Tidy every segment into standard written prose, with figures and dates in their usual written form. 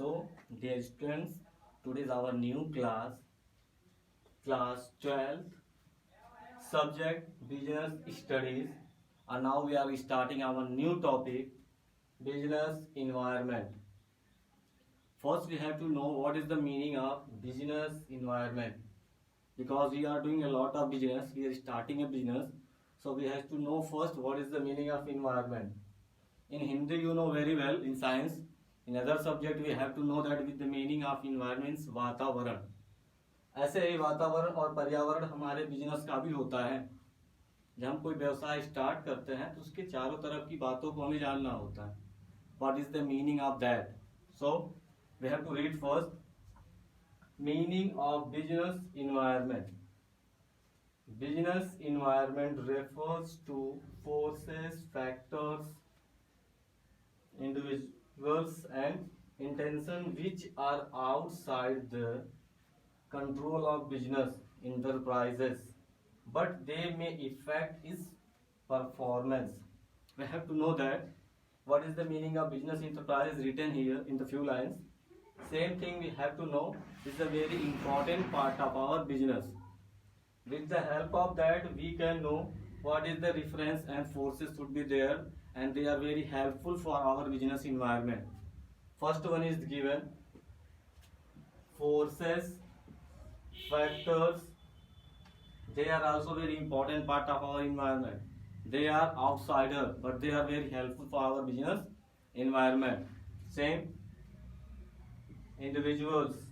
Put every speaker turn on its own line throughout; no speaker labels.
So, dear students, today is our new class, class 12th, subject business studies, and now we are starting our new topic, business environment. First, we have to know what is the meaning of business environment, because we are doing a lot of business, we are starting a business, so we have to know first what is the meaning of environment. In Hindi, you know very well. In science, in other subject, we have to know that with the meaning of environments, वातावरण. ऐसे ही वातावरण और पर्यावरण हमारे business का भी होता है. जब हम कोई व्यवसाय स्टार्ट करते हैं तो उसके चारों तरफ की बातों को हमें जानना होता है. What is the meaning of that? So we have to read first. Meaning of business environment. Business environment refers to forces, factors, individuals and intention which are outside the control of business enterprises, but they may affect its performance. We have to know that what is the meaning of business enterprise written here in the few lines. Same thing we have to know is a very important part of our business. With the help of that we can know what is the reference and forces should be there, and they are very helpful for our business environment. First one is given forces, factors. They are also very important part of our environment. They are outsider, but they are very helpful for our business environment. Same individuals,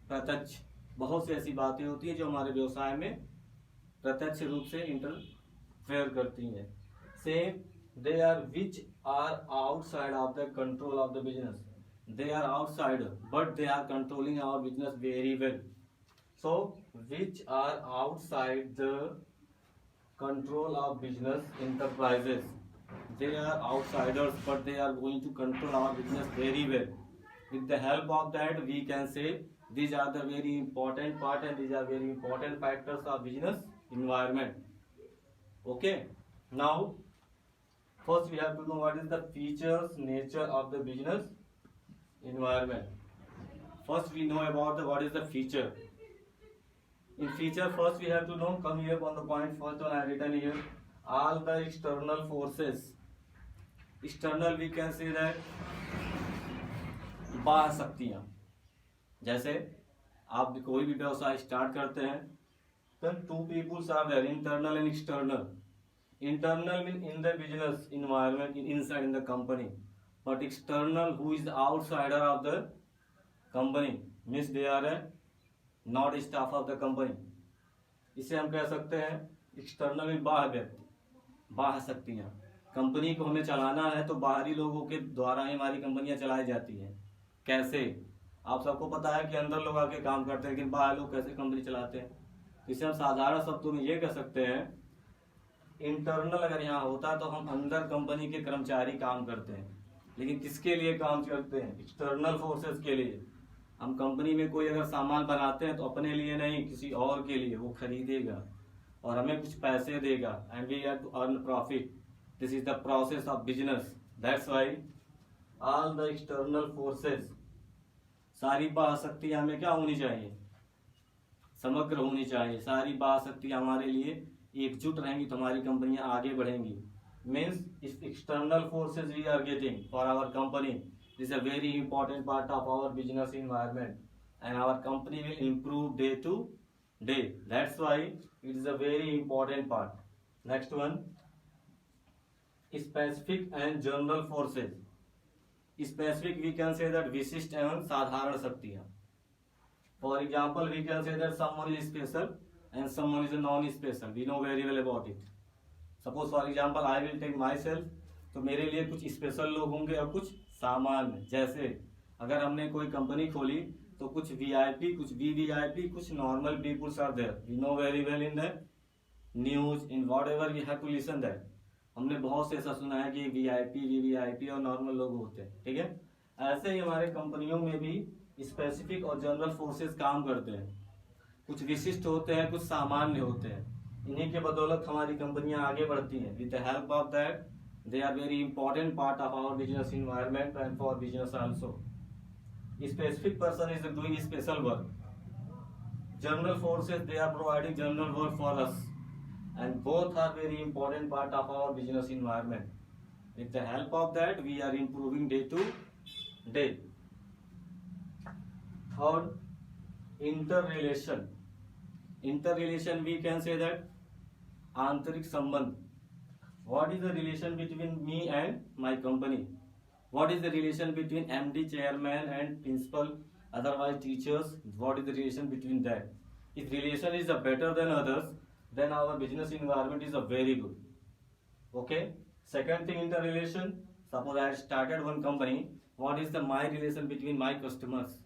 प्रत्यक्ष. बहुत सी ऐसी बातें होती हैं जो हमारे व्यवसाय में प्रत्यक्ष रूप से इंटरफेयर करती हैं. Same they are which are outside of the control of the business. They are outsider, but they are controlling our business very well. So which are outside the control of business enterprises. They are outsiders, but they are going to control our business very well. With the help of that we can say these are the very important part and these are very important factors of business environment. Okay, now first we have to know what is the features, nature of the business environment. First we know about the what is the feature. In feature first we have to know, come here on the point, first one I written here, all the external forces. External we can say that बाह्य शक्तियाँ. जैसे आप कोई भी व्यवसाय start करते हैं तो two peoples are there, internal and external. Internal means in the business environment, inside in the company, but external who is the outsider of the company means they are a not staff of the company. इसे हम कह सकते हैं external में बाह्य व्यक्ति, बाह्य शक्तियाँ. कंपनी को हमें चलाना है तो बाहरी लोगों के द्वारा ही हमारी कंपनियां चलाई जाती हैं. कैसे? आप सबको पता है कि अंदर लोग आके काम करते हैं, लेकिन बाहर लोग कैसे कंपनी चलाते हैं. इसे हम साधारण शब्दों में ये कह सकते हैं, इंटरनल अगर यहाँ होता तो हम अंदर कंपनी के कर्मचारी काम करते हैं, लेकिन किसके लिए काम करते हैं? एक्सटर्नल फोर्सेस के लिए. हम कंपनी में कोई अगर सामान बनाते हैं तो अपने लिए नहीं, किसी और के लिए. वो खरीदेगा और हमें कुछ पैसे देगा, and we have to earn profit. This is the process of business. That's why all the external forces, सारी बाह्य शक्तियां हमें क्या होनी चाहिए? समग्र होनी चाहिए. सारी बाह्य शक्तियां हमारे लिए एकजुट रहेंगी तो हमारी कंपनियां आगे बढ़ेंगी. मीन्स इस external forces we are getting for our company, this a very important part of our business environment, and our company will improve day to day. That's why it is a very important part. Next one, specific and general forces. Specific we can say that विशिष्ट एवं साधारण शक्तियां. For example we can say that someone is special and someone is a non-special. We know very well about it. Suppose for example I will take myself, तो मेरे लिए कुछ special लोग होंगे और कुछ सामान्य. जैसे अगर हमने कोई कंपनी खोली तो कुछ VIP, कुछ VVIP, कुछ normal peoples are there. We know very well in the news, in whatever we have to listen that. हमने बहुत से ऐसा सुना है कि VIP, VVIP और नॉर्मल लोग होते हैं. ठीक है, ऐसे ही हमारे कंपनियों में भी स्पेसिफिक और जनरल फोर्सेस काम करते हैं. कुछ विशिष्ट होते हैं, कुछ सामान्य होते हैं. इन्हीं के बदौलत हमारी कंपनियां आगे बढ़ती हैं. With the help of that they are very important part of our business environment and for business also. specific person is doing special work. General forces, they are providing general work for us, and both are very important part of our business environment. With the help of that, we are improving day to day. Third, interrelation. Interrelation, we can say that आंतरिक संबंध. What is the relation between me and my company? What is the relation between MD, chairman and principal, otherwise teachers? What is the relation between that? If relation is better than others, then our business environment is very good. Okay. Second thing, interrelation. Suppose I started one company. What is the my relation between my customers?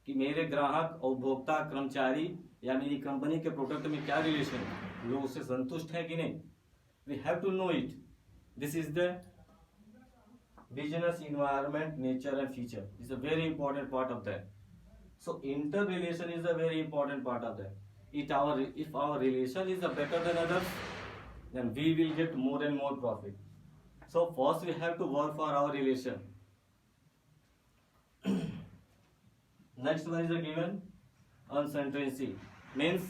कि मेरे ग्राहक, उपभोक्ता, कर्मचारी या मेरी company के product में क्या रिलेशन है, लोग उससे संतुष्ट है कि नहीं. We have to know it. This is the business environment, nature and feature is a very important part of that. So interrelation is a very important part of that. If our relation is better than others, then we will get more and more profit. So first we have to work for our relation. Next one is a given uncertainty. Means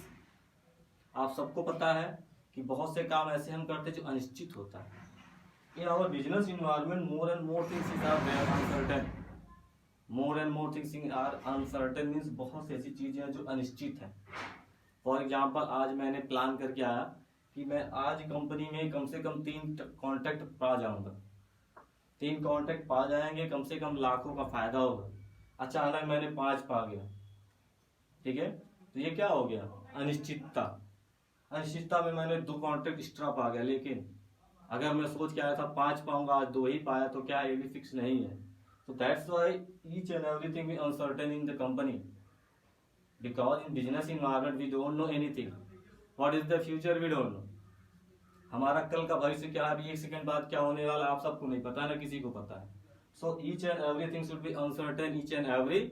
आप सबको पता है कि बहुत से काम ऐसे हम करते हैं जो अनिश्चित होता है. In our business environment, more and more things are very uncertain. More and more things are uncertain means बहुत सी ऐसी चीजें हैं जो अनिश्चित हैं. फॉर एग्जाम्पल, आज मैंने प्लान करके आया कि मैं आज कंपनी में कम से कम 3 कॉन्ट्रैक्ट पा जाऊंगा. 3 कॉन्ट्रैक्ट पा जाएंगे, कम से कम लाखों का फायदा होगा. अचानक मैंने 5 पा गया. ठीक है, तो ये क्या हो गया? अनिश्चितता. अनिश्चितता में मैंने 2 कॉन्ट्रैक्ट एक्स्ट्रा पा गया. लेकिन अगर मैं सोच के आया था 5 पाऊंगा, आज 2 ही पाया, तो क्या ये भी फिक्स नहीं है. So that's why each and everything is uncertain in the company, because in business environment we don't know anything. What is the future we don't know. हमारा कल का भविष्य क्या है, अभी 1 सेकंड बाद क्या होने वाला आप सबको नहीं पता, ना किसी को पता है. So each and everything should be uncertain, each and every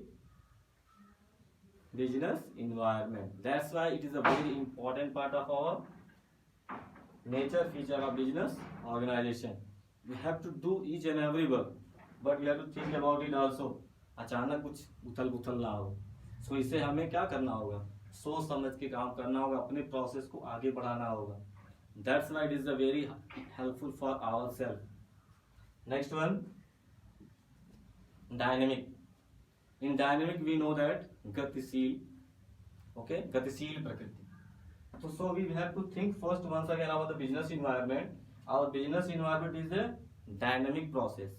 business environment. That's why it is a very important part of our nature, feature of business organization. We have to do each and every work, but we have to think about it also. अचानक कुछ उथल पुथल ना हो. सो इससे हमें क्या करना होगा? सोच समझ के काम करना होगा, अपने प्रोसेस को आगे बढ़ाना होगा. That's why it is a very helpful for ourselves. Next one, dynamic. In dynamic we know that गतिशील. Okay, गतिशील प्रकृति. So we have to think first once again about the business environment. Our business environment is a dynamic process.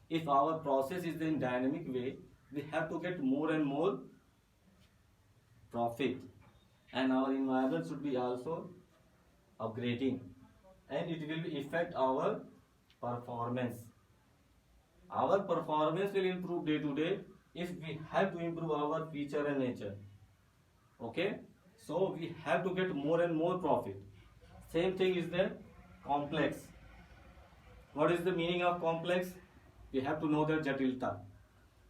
If our process is in dynamic way, we have to get more and more profit, and our environment should be also upgrading, and it will affect our performance. Our performance will improve day to day if we have to improve our feature and nature. Okay, so we have to get more and more profit. Same thing is the complex. What is the meaning of complex? We have to know that जटिलता.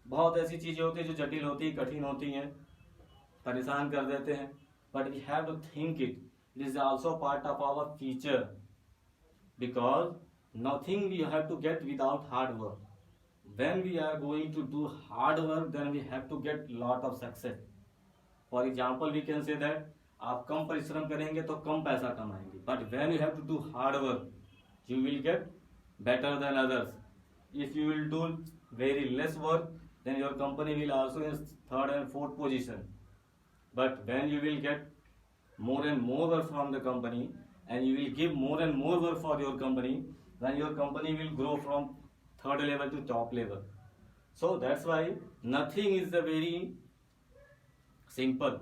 बहुत ऐसी चीजें होती है जो जटिल होती है, कठिन होती हैं, परेशान कर देते हैं. But we have to think it. It is also part of our feature, because nothing we have to get without hard work. When we are going to do hard work, then we have to get lot of success. For example, we can say that आप कम परिश्रम करेंगे तो कम पैसा कमाएंगे. But when you have to do hard work, you will get better than others. If you will do very less work, then your company will also in 3rd and 4th position. But when you will get more and more work from the company, and you will give more and more work for your company, then your company will grow from 3rd level to top level. So that's why nothing is very simple.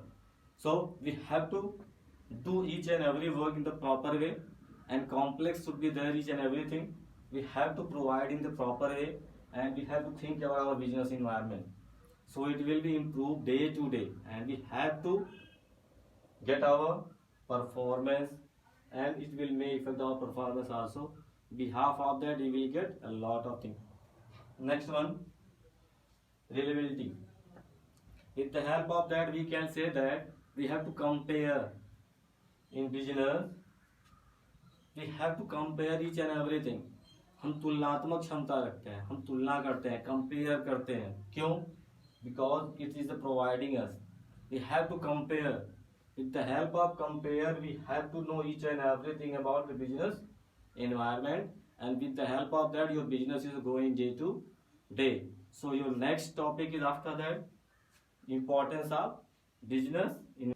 So we have to do each and every work in the proper way, and complex should be there, each and everything we have to provide in the proper way, and we have to think about our business environment. So it will be improved day to day, and we have to get our performance, and it will may affect our performance also. Behalf of that we will get a lot of things. Next one, reliability. With the help of that we can say that we have to compare. In business we have to compare each and everything. हम तुलनात्मक क्षमता रखते हैं, हम तुलना करते हैं, compare करते हैं. क्यों? because it is providing us. We have to compare. With the help of compare, we have to know each and everything about the business environment, and with the help of that, your business is growing day to day. So your next topic is after that, importance of business in.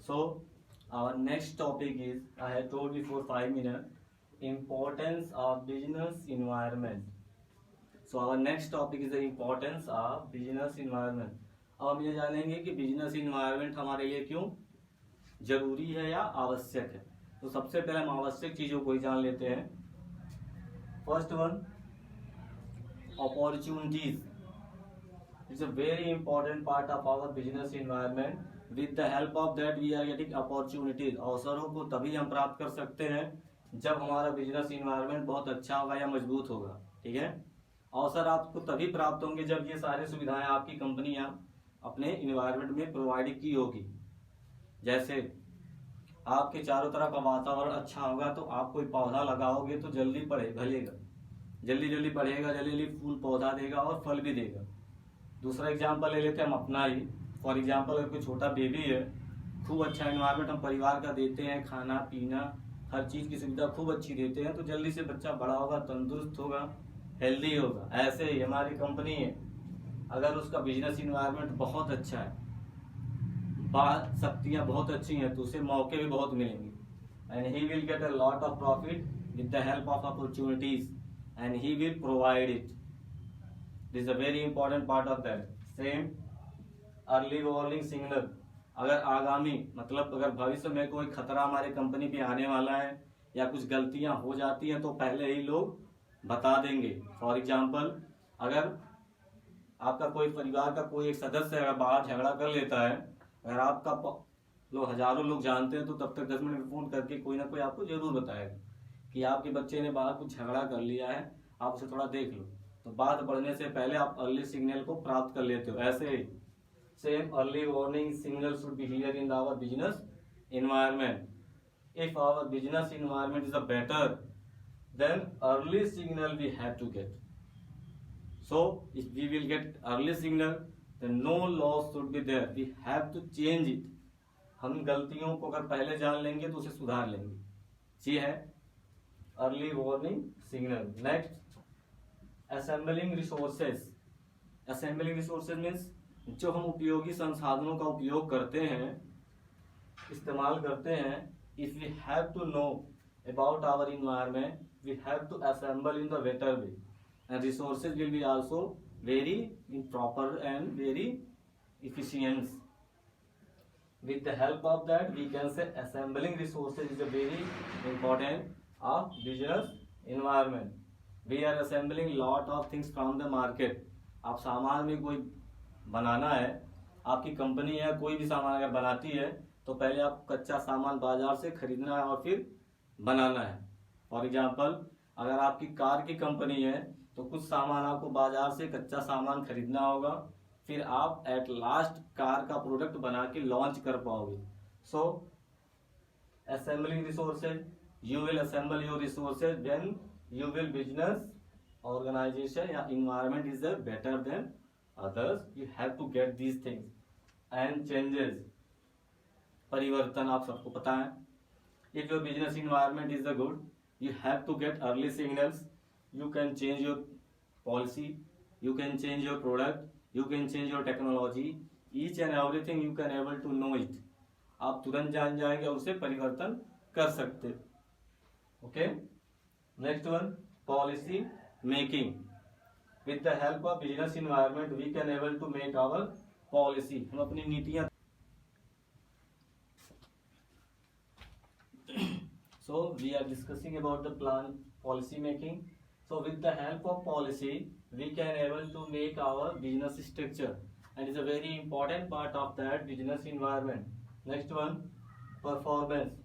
So our next topic is, I had told before 5 minutes, importance of business environment. So our next topic is the importance of business environment. अब हम ये जानेंगे कि business environment हमारे लिए क्यों जरूरी है या आवश्यक है. तो सबसे पहले हम आवश्यक चीजों को ही जान लेते हैं. First one, opportunities. It's a very important part of our business environment. With the help of that we are getting opportunities. अवसरों को तभी हम प्राप्त कर सकते हैं जब हमारा बिजनेस इन्वायरमेंट बहुत अच्छा होगा या मजबूत होगा. ठीक है. अवसर आपको तभी प्राप्त होंगे जब ये सारी सुविधाएं आपकी कंपनियां अपने इन्वायरमेंट में प्रोवाइड की होगी. जैसे आपके चारों तरफ का वातावरण अच्छा होगा तो आप कोई पौधा लगाओगे तो जल्दी बढ़ेगा, जल्दी जल्दी बढ़ेगा, जल्दी जल्दी फूल पौधा देगा और फल भी देगा. दूसरा एग्जाम्पल ले लेते हैं हम अपना ही. फॉर एग्जाम्पल, अगर कोई छोटा बेबी है, खूब अच्छा इन्वायरमेंट हम परिवार का देते हैं, खाना पीना हर चीज़ की सुविधा खूब अच्छी देते हैं, तो जल्दी से बच्चा बड़ा होगा, तंदुरुस्त होगा, हेल्दी होगा. ऐसे ही हमारी कंपनी है, अगर उसका बिजनेस इन्वायरमेंट बहुत अच्छा है, बात शक्तियाँ बहुत अच्छी हैं, तो उसे मौके भी बहुत मिलेंगे. And he will get a lot of profit with the help of opportunities and he will provide it. This a very important part of that. Same early warning signal. अगर आगामी मतलब अगर भविष्य में कोई खतरा हमारे कंपनी पे आने वाला है या कुछ गलतियां हो जाती हैं तो पहले ही लोग बता देंगे. फॉर एग्जाम्पल, अगर आपका कोई परिवार का कोई एक सदस्य अगर बाहर झगड़ा कर लेता है, अगर आपका लोग हजारों लोग जानते हैं, तो तब तक 10 मिनट में फोन करके कोई ना कोई आपको जरूर बताएगा कि आपके बच्चे ने बाहर कुछ झगड़ा कर लिया है, आप उसे थोड़ा देख लो. तो बात बढ़ने से पहले आप अर्ली सिग्नल को प्राप्त कर लेते हो. ऐसे ही same early warning signal should be here in our business environment. If our business environment is a better, then early signal we have to get. So if we will get early signal, then no loss should be there. We have to change it. हम गलतियों को अगर पहले जान लेंगे तो उसे सुधार लेंगे. ये है early warning signal. Next, assembling resources. Assembling resources means जो हम उपयोगी संसाधनों का उपयोग करते हैं, इस्तेमाल करते हैं. If we have to know about our environment, we have to assemble in the better way, and resources will be also very in proper and very efficient. With the help of that, we can say assembling resources is a very important of business environment. We are assembling lot of things from the market. आप सामान में कोई बनाना है, आपकी company है कोई भी सामान अगर बनाती है, तो पहले आपको कच्चा सामान बाजार से खरीदना है और फिर बनाना है. फॉर एग्जाम्पल, अगर आपकी कार की कंपनी है तो कुछ सामान आपको बाजार से कच्चा सामान खरीदना होगा, फिर आप एट लास्ट कार का प्रोडक्ट बना के लॉन्च कर पाओगे. So assembling resources, you will assemble your resources when you will business organisation या environment is better than others. You have to get these things. And changes, परिवर्तन आप सबको पता है. If your business environment is good, you have to get early signals. You can change your policy, you can change your product, you can change your technology. Each and everything you can able to know it. आप तुरंत जान जाएंगे और उसे परिवर्तन कर सकते. Okay. Next one, policy making. With the help of business environment, we can able to make our policy. हम अपनी नीतियां. So we are discussing about the plan policy making. So with the help of policy, we can able to make our business structure, and it's a very important part of that business environment. Next one, performance.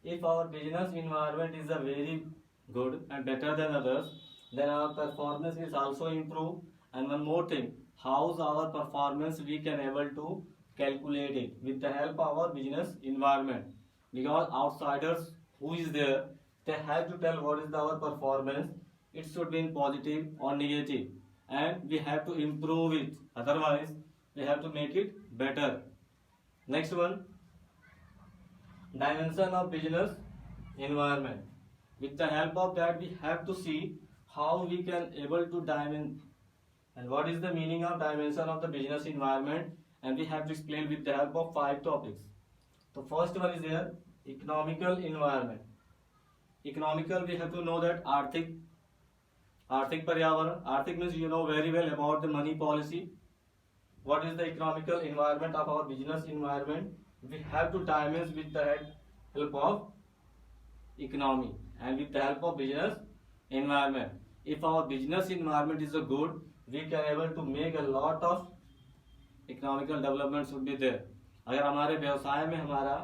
If our business environment is a very good and better than others, then our performance is also improve. And one more thing, how's our performance we can able to calculate it with the help of our business environment, because outsiders who is there, they have to tell what is our performance. It should be in positive or negative, and we have to improve it. Otherwise, we have to make it better. Next one, dimension of business environment. With the help of that, we have to see how we can able to dimension and what is the meaning of dimension of the business environment, and we have to explain with the help of 5 topics. The first one is here, economical environment. Economical, we have to know that Arthik Paryavaran. Arthik means you know very well about the money policy. What is the economical environment of our business environment? We have to dimension with the help of economy and with the help of business environment. If our business environment is a good, we can able to make a lot of economical development should be there. अगर हमारे व्यवसाय में हमारा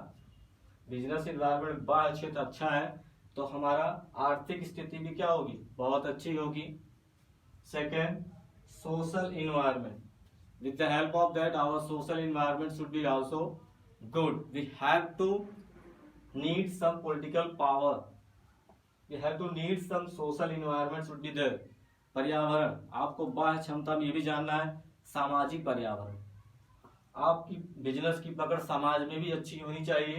business environment बड़ा अच्छे तो अच्छा है, तो हमारा आर्थिक स्थिति भी क्या होगी, बहुत अच्छी होगी. Second, social environment. With the help of that, our social environment should be also good. We have to need some political power. We have to need some social environment should be there. पर्यावरण, आपको बाह्य क्षमता में ये भी जानना है, सामाजिक पर्यावरण. आपकी बिजनेस की पकड़ समाज में भी अच्छी होनी चाहिए,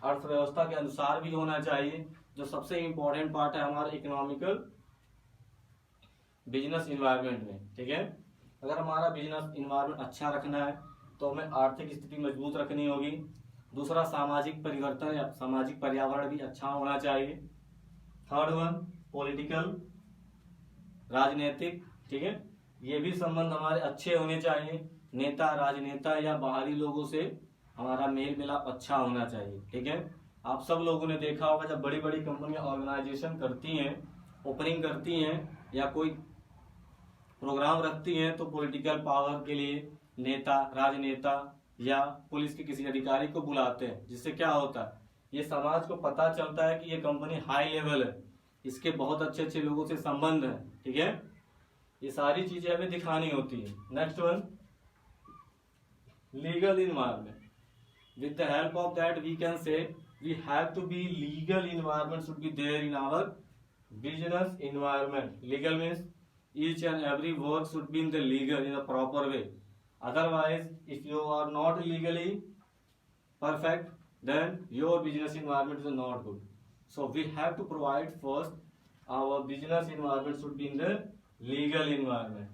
अर्थव्यवस्था के अनुसार भी होना चाहिए, जो सबसे इंपॉर्टेंट पार्ट है हमारे इकोनॉमिकल बिजनेस इन्वायरमेंट में. ठीक है, अगर हमारा बिजनेस इन्वायरमेंट अच्छा रखना है तो हमें आर्थिक स्थिति मजबूत रखनी होगी. दूसरा, सामाजिक परिवर्तन या सामाजिक पर्यावरण भी अच्छा होना चाहिए. थर्ड वन, पॉलिटिकल, राजनीतिक. ठीक है, ये भी संबंध हमारे अच्छे होने चाहिए. नेता, राजनेता या बाहरी लोगों से हमारा मेल मिलाप अच्छा होना चाहिए. ठीक है, आप सब लोगों ने देखा होगा जब बड़ी बड़ी कंपनियां ऑर्गेनाइजेशन करती हैं, ओपनिंग करती हैं या कोई प्रोग्राम रखती हैं, तो पॉलिटिकल पावर के लिए नेता, राजनेता या पुलिस के किसी अधिकारी को बुलाते हैं. जिससे क्या होता है, ये समाज को पता चलता है कि ये कंपनी हाई लेवल है, इसके बहुत अच्छे अच्छे लोगों से संबंध है. ठीक है, ये सारी चीजें हमें दिखानी होती है. Next one, legal environment. With the help of that we can say we have to be legal environment should be there in our business environment. Legal means each and every work should be in the legal, in a proper way. Otherwise, if you are not legally perfect, then your business environment is not good. So we have to provide first our business environment should be in the legal environment.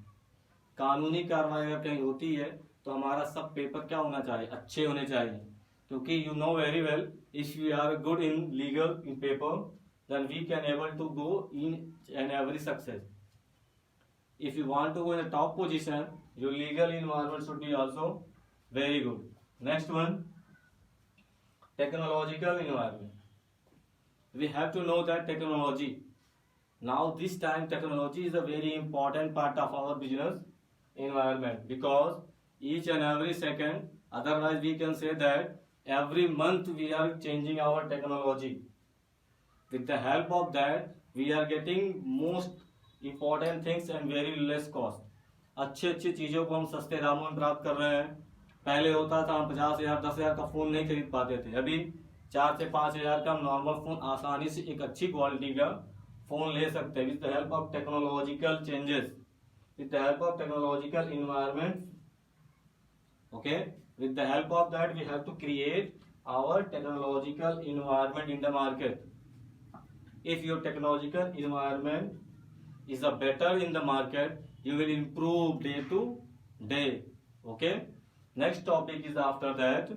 कानूनी कार्रवाई अगर कहीं होती है तो हमारा सब paper क्या होना चाहिए, अच्छे होने चाहिए. क्योंकि you know very well, if we are good in legal in paper, then we can able to go in and every success. If you want to go in the top position, your legal environment should be also very good. Next one, technological environment. We have to know that technology. Now this time technology is a very important part of our business environment, because each and every second, otherwise we can say that every month we are changing our technology. With the help of that, we are getting most important things and very less cost. अच्छी अच्छी चीज़ों को हम सस्ते दामों में प्राप्त कर रहे हैं. पहले होता था हम 50,000 10,000 का फ़ोन नहीं खरीद पाते थे. अभी 4 से 5,000 का हम नॉर्मल फ़ोन आसानी से एक अच्छी क्वालिटी का फ़ोन ले सकते हैं. With the help of technological changes, with the help of technological environment. Okay, with the help of that we have to create our technological environment in the market. If your technological environment is a better in the market, you will improve day to day. Okay, next topic is after that